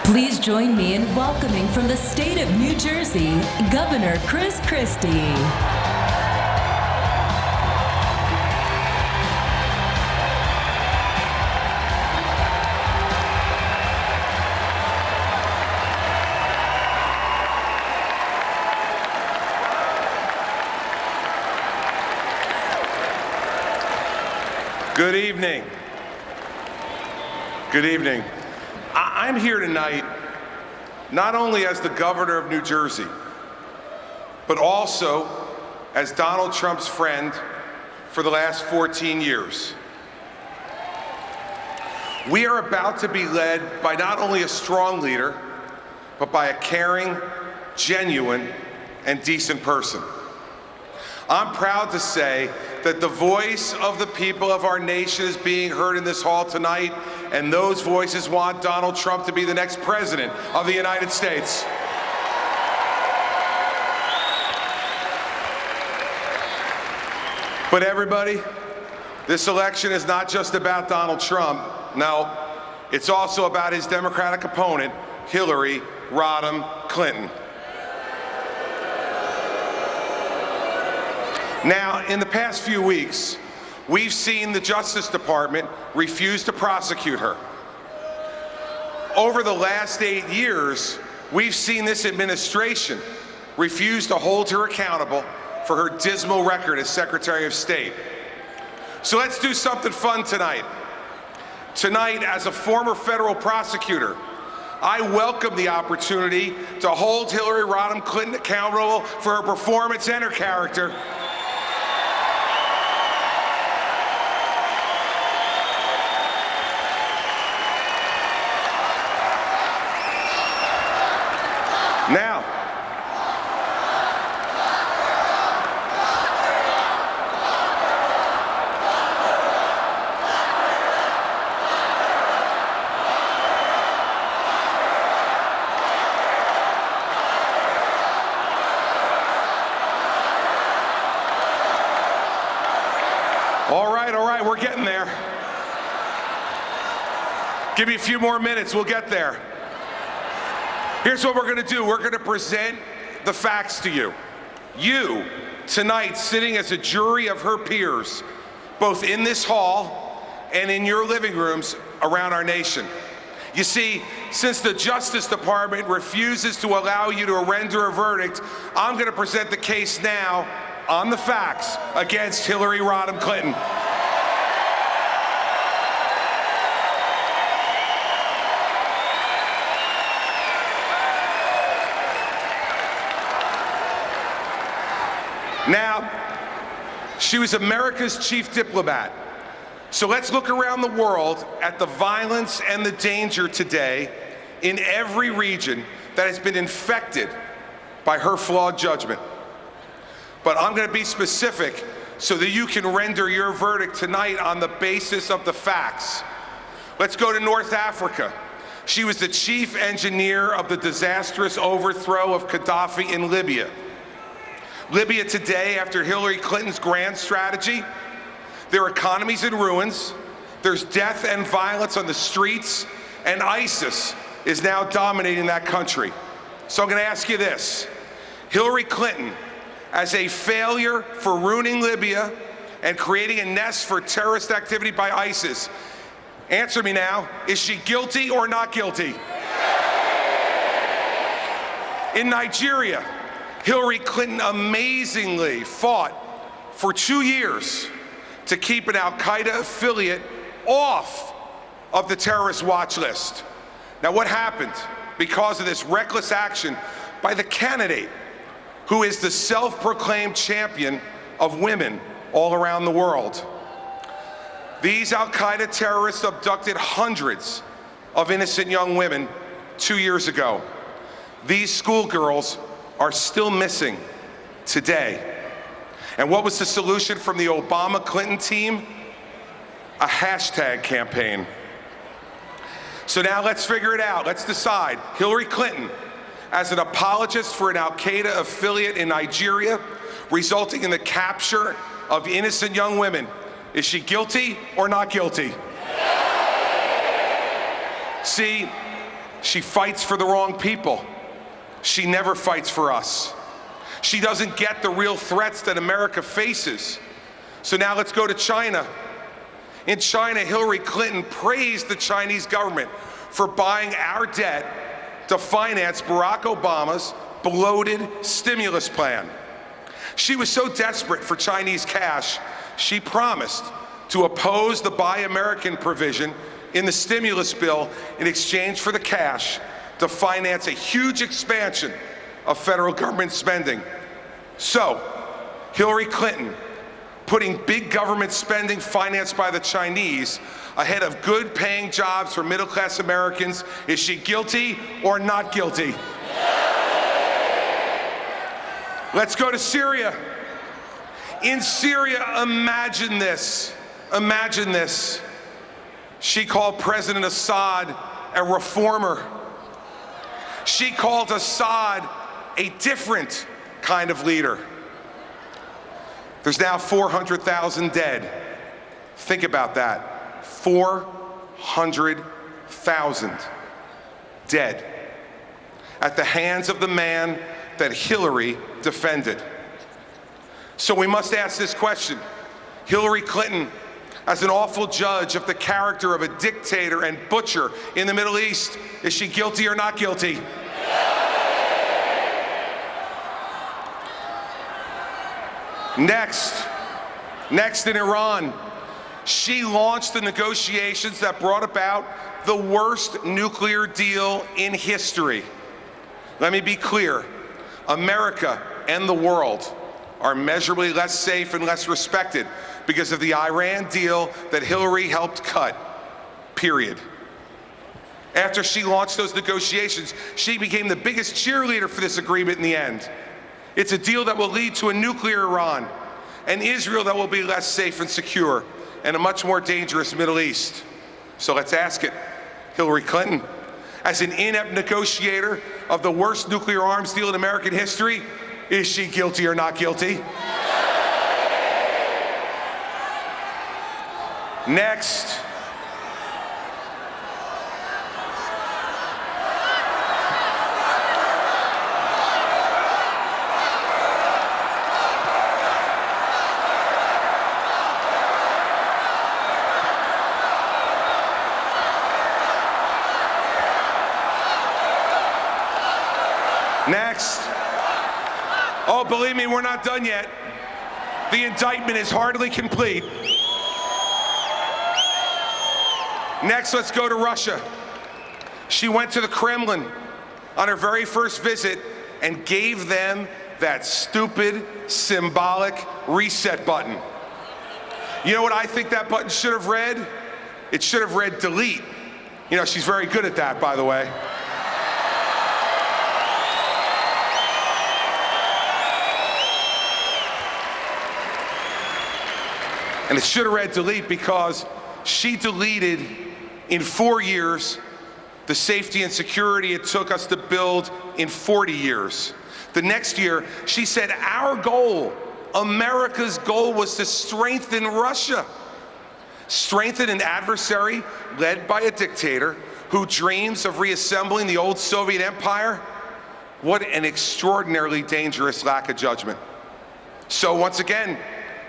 Please join me in welcoming from the state of New Jersey, Governor Christie. Good evening. Good evening. I'm here tonight not only as the governor of New Jersey, but also as Donald Trump's friend for the last 14 years. We are about to be led by not only a strong leader, but by a caring, genuine, and decent person. I'm proud to say that the voice of the people of our nation is being heard in this hall tonight, and those voices want Donald Trump to be the next president of the United States. But everybody, this election is not just about Donald Trump. No, it's also about his Democratic opponent, Hillary Rodham Clinton. Now, in the past few weeks, we've seen the Justice Department refuse to prosecute her. Over the last 8 years, we've seen this administration refuse to hold her accountable for her dismal record as Secretary of State. So let's do something fun tonight. Tonight, as a former federal prosecutor, I welcome the opportunity to hold Hillary Rodham Clinton accountable for her performance and her character. Now, all right, we're getting there. Give me a few more minutes, we'll get there. Here's what we're going to do. We're going to present the facts to you. You, tonight, sitting as a jury of her peers, both in this hall and in your living rooms around our nation. You see, since the Justice Department refuses to allow you to render a verdict, I'm going to present the case now on the facts against Hillary Rodham Clinton. Now, she was America's chief diplomat. So let's look around the world at the violence and the danger today in every region that has been infected by her flawed judgment. But I'm going to be specific so that you can render your verdict tonight on the basis of the facts. Let's go to North Africa. She was the chief engineer of the disastrous overthrow of Gaddafi in Libya. Libya today, after Hillary Clinton's grand strategy, their economy's in ruins, there's death and violence on the streets, and ISIS is now dominating that country. So I'm going to ask you this. Hillary Clinton, as a failure for ruining Libya and creating a nest for terrorist activity by ISIS, answer me now, is she guilty or not guilty? In Nigeria, Hillary Clinton amazingly fought for 2 years to keep an al-Qaeda affiliate off of the terrorist watch list. Now, what happened because of this reckless action by the candidate who is the self-proclaimed champion of women all around the world? These al-Qaeda terrorists abducted hundreds of innocent young women 2 years ago. These schoolgirls are still missing today. And what was the solution from the Obama-Clinton team? A hashtag campaign. So now let's figure it out. Let's decide. Hillary Clinton, as an apologist for an al-Qaeda affiliate in Nigeria, resulting in the capture of innocent young women, is she guilty or not guilty? See, She fights for the wrong people. She never fights for us. She doesn't get the real threats that America faces. So now let's go to China. In China, Hillary Clinton praised the Chinese government for buying our debt to finance Barack Obama's bloated stimulus plan. She was so desperate for Chinese cash, she promised to oppose the Buy American provision in the stimulus bill in exchange for the cash to finance a huge expansion of federal government spending. So, Hillary Clinton, putting big government spending financed by the Chinese ahead of good-paying jobs for middle-class Americans, is she guilty or not guilty? Let's go to Syria. In Syria, imagine this. Imagine this. She called President Assad a reformer. She called Assad a different kind of leader. There's now 400,000 dead. Think about that. 400,000 dead at the hands of the man that Hillary defended. So we must ask this question. Hillary Clinton, as an awful judge of the character of a dictator and butcher in the Middle East, is she guilty or not guilty? Next in Iran, she launched the negotiations that brought about the worst nuclear deal in history. Let me be clear. America and the world are measurably less safe and less respected because of the Iran deal that Hillary helped cut, period. After she launched those negotiations, she became the biggest cheerleader for this agreement in the end. It's a deal that will lead to a nuclear Iran, an Israel that will be less safe and secure, and a much more dangerous Middle East. So let's ask it. Hillary Clinton, as an inept negotiator of the worst nuclear arms deal in American history, is she guilty or not guilty? Next. Next. Oh, believe me, we're not done yet. The indictment is hardly complete. Next, let's go to Russia. She went to the Kremlin on her very first visit and gave them that stupid, symbolic reset button. You know what I think that button should have read? It should have read delete. You know, she's very good at that, by the way. And it should have read delete because she deleted in 4 years the safety and security it took us to build in 40 years. The next year, she said our goal, America's goal, was to strengthen Russia. Strengthen an adversary led by a dictator who dreams of reassembling the old Soviet empire? What an extraordinarily dangerous lack of judgment. So once again,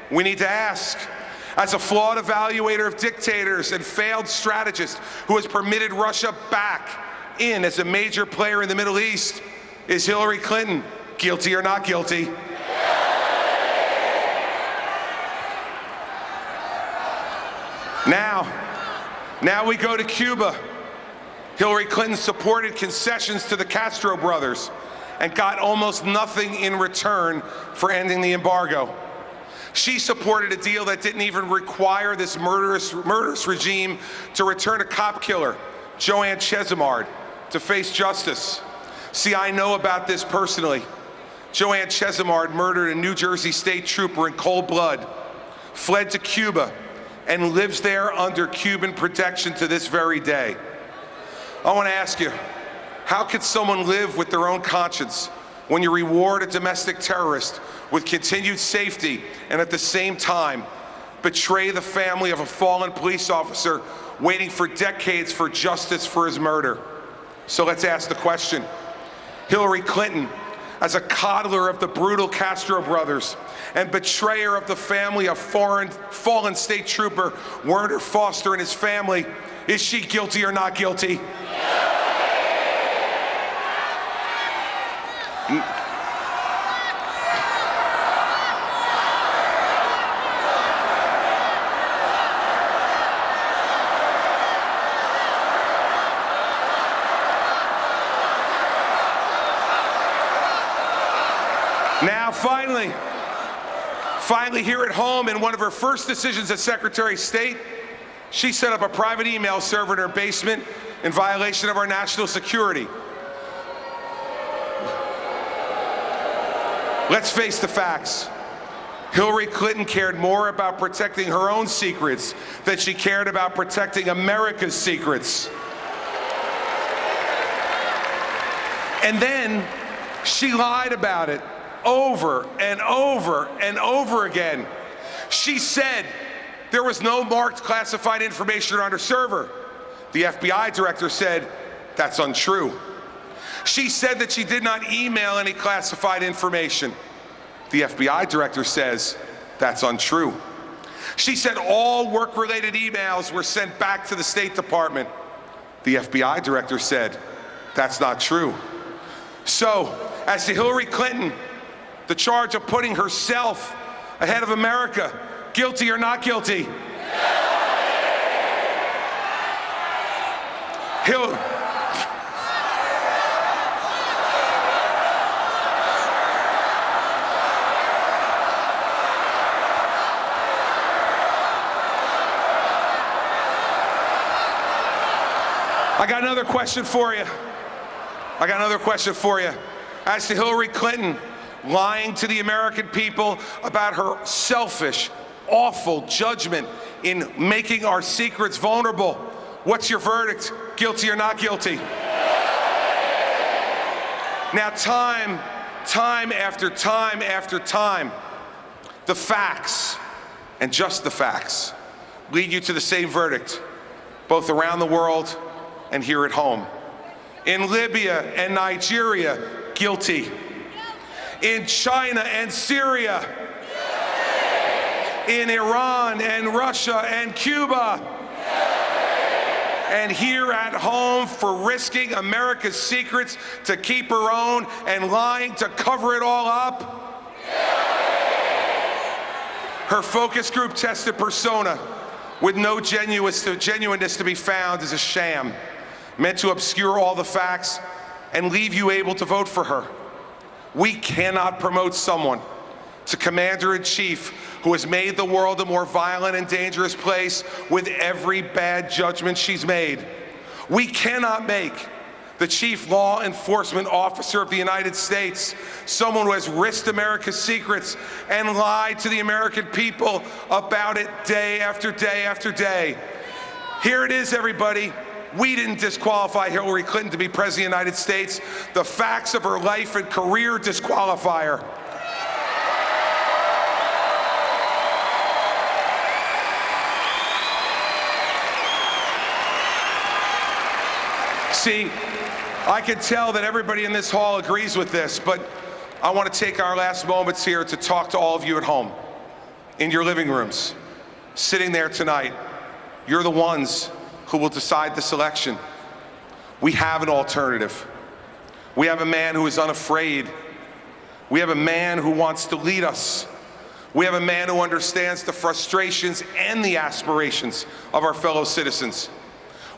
we need to ask, as a flawed evaluator of dictators and failed strategist who has permitted Russia back in as a major player in the Middle East, is Hillary Clinton guilty or not guilty? Now we go to Cuba. Hillary Clinton supported concessions to the Castro brothers and got almost nothing in return for ending the embargo. She supported a deal that didn't even require this murderous regime to return a cop killer, Joanne Chesimard, to face justice. See, I know about this personally. Joanne Chesimard murdered a New Jersey state trooper in cold blood, fled to Cuba, and lives there under Cuban protection to this very day. I want to ask you, how could someone live with their own conscience when you reward a domestic terrorist with continued safety and at the same time betray the family of a fallen police officer waiting for decades for justice for his murder? So let's ask the question. Hillary Clinton, as a coddler of the brutal Castro brothers and betrayer of the family of fallen state trooper Werner Foster and his family, is she guilty or not guilty? Now, finally here at home, in one of her first decisions as Secretary of State, she set up a private email server in her basement in violation of our national security. Let's face the facts. Hillary Clinton cared more about protecting her own secrets than she cared about protecting America's secrets. And then she lied about it over and over and over again. She said there was no marked classified information on her server. The FBI director said that's untrue. She said that she did not email any classified information. The FBI director says that's untrue. She said all work-related emails were sent back to the State Department. The FBI director said that's not true. So, as to Hillary Clinton, the charge of putting herself ahead of America, guilty or not guilty? I got another question for you. As to Hillary Clinton lying to the American people about her selfish, awful judgment in making our secrets vulnerable, what's your verdict? Guilty or not guilty? Now, time after time, the facts, and just the facts, lead you to the same verdict, both around the world and here at home. In Libya and Nigeria, guilty. In China and Syria. In Iran and Russia and Cuba. And here at home for risking America's secrets to keep her own and lying to cover it all up. Her focus group tested persona with no genuineness to be found is a sham, meant to obscure all the facts and leave you able to vote for her. We cannot promote someone to commander-in-chief who has made the world a more violent and dangerous place with every bad judgment she's made. We cannot make the chief law enforcement officer of the United States someone who has risked America's secrets and lied to the American people about it day after day after day. Here it is, everybody. We didn't disqualify Hillary Clinton to be President of the United States. The facts of her life and career disqualify her. See, I can tell that everybody in this hall agrees with this, but I want to take our last moments here to talk to all of you at home, in your living rooms, sitting there tonight. You're the ones who will decide this election. We have an alternative. We have a man who is unafraid. We have a man who wants to lead us. We have a man who understands the frustrations and the aspirations of our fellow citizens.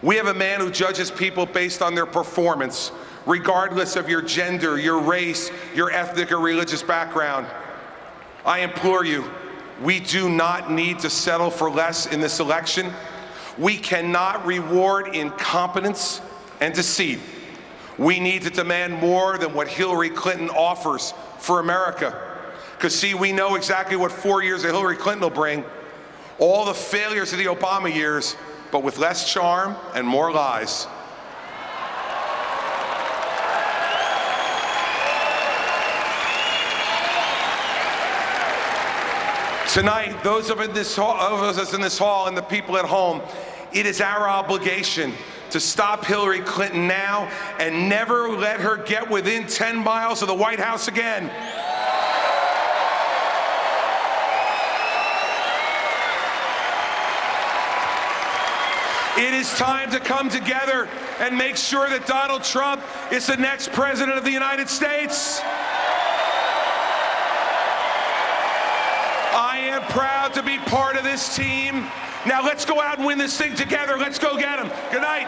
We have a man who judges people based on their performance, regardless of your gender, your race, your ethnic or religious background. I implore you, we do not need to settle for less in this election. We cannot reward incompetence and deceit. We need to demand more than what Hillary Clinton offers for America. Because see, we know exactly what 4 years of Hillary Clinton will bring. All the failures of the Obama years, but with less charm and more lies. Tonight, those of us in this hall and the people at home, it is our obligation to stop Hillary Clinton now and never let her get within 10 miles of the White House again. It is time to come together and make sure that Donald Trump is the next president of the United States. I am proud to be part of this team. Now let's go out and win this thing together. Let's go get them. Good night.